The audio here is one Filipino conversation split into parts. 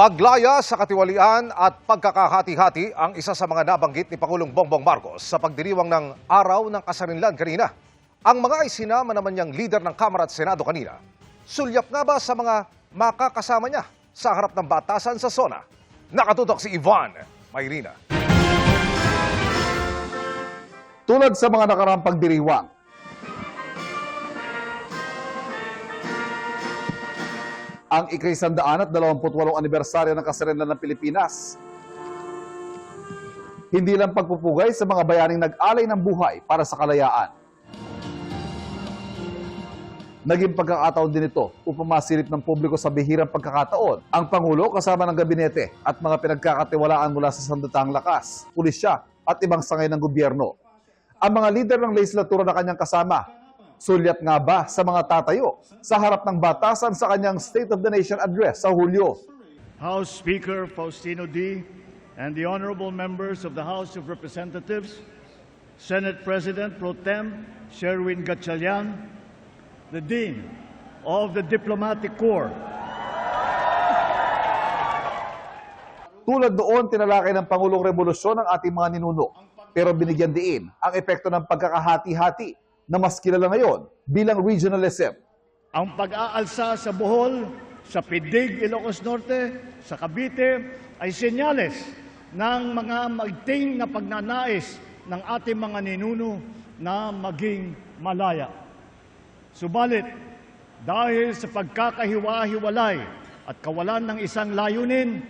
Paglaya sa katiwalian at pagkakahati-hati ang isa sa mga nabanggit ni Pangulong Bongbong Marcos sa pagdiriwang ng Araw ng Kasarinlan kanina. Ang mga isinama naman niyang lider ng Kamara at Senado kanina, sulyap nga ba sa mga makakasama niya sa harap ng batasan sa SONA? Nakatutok si Ivan Mayrina. Tulad sa mga nakaraang pagdiriwang, ang ika-128 anibersaryo ng Kasarinlan ng Pilipinas. Hindi lang pagpupugay sa mga bayaning nag-alay ng buhay para sa kalayaan. Naging pagkakataon din ito upang masilip ng publiko sa bihirang pagkakataon ang Pangulo kasama ng gabinete at mga pinagkakatiwalaan mula sa sandatahang lakas, pulisya at ibang sangay ng gobyerno. Ang mga lider ng legislatura na kanyang kasama, sulyap nga ba sa mga tatayo sa harap ng batasan sa kanyang State of the Nation address sa Hulyo? House Speaker Faustino D. and the honorable members of the House of Representatives, Senate President Pro Tem Sherwin Gatchalian, the Dean of the Diplomatic Corps. Tulad doon, tinalakay ng Pangulong Rebolusyon ang ating mga ninuno, pero binigyan diin ang epekto ng pagkakahati-hati na mas kilala ngayon bilang regionalism. Ang pag-aalsa sa Bohol, sa Pidig, Ilocos Norte, sa Cavite ay senyales ng mga maigting na pagnanais ng ating mga ninuno na maging malaya. Subalit, dahil sa pagkakahiwa-hiwalay at kawalan ng isang layunin,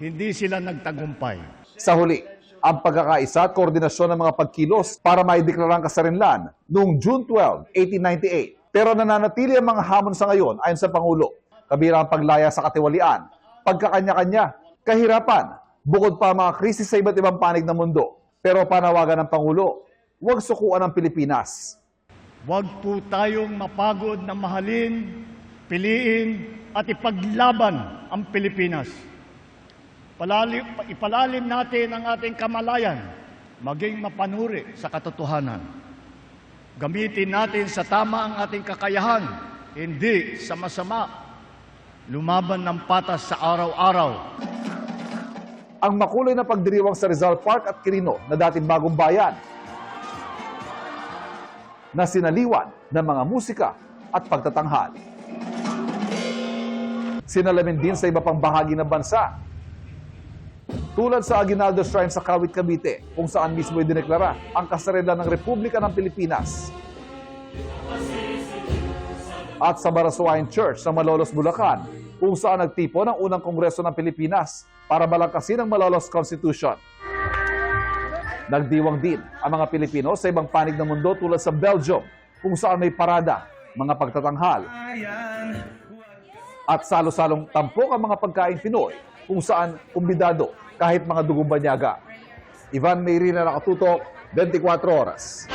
hindi sila nagtagumpay. Sa huli, ang pagkakaisa at koordinasyon ng mga pagkilos para maideklara ang Kasarinlan noong June 12, 1898. Pero nananatili ang mga hamon sa ngayon ayon sa Pangulo. Kabilang ang paglaya sa katiwalian, pagkakanya-kanya, kahirapan, bukod pa ang mga krisis sa iba't ibang panig ng mundo. Pero panawagan ng Pangulo, huwag sukuan ang Pilipinas. Huwag po tayong mapagod na mahalin, piliin at ipaglaban ang Pilipinas. Ipalalim natin ang ating kamalayan, maging mapanuri sa katotohanan. Gamitin natin sa tama ang ating kakayahan, hindi sa masama. Lumaban ng patas sa araw-araw. Ang makulay na pagdiriwang sa Rizal Park at Quirino na dating bagong bayan, na sinaliwan ng mga musika at pagtatanghal. Sinalamin din sa iba pang bahagi ng bansa, tulad sa Aguinaldo Shrine sa Kawit, Cavite, kung saan mismo idineklara ang Kasarinlan ng Republika ng Pilipinas. At sa Barasuain Church sa Malolos, Bulacan, kung saan nagtipo ng unang Kongreso ng Pilipinas para balangkasin ang Malolos Constitution. Nagdiwang din ang mga Pilipino sa ibang panig ng mundo tulad sa Belgium, kung saan may parada, mga pagtatanghal, at salo-salong tampok ang mga pagkain Pinoy, kung saan kumbidado kahit mga dugong banyaga. Ivan Mayrina, nakatutok, 24 oras.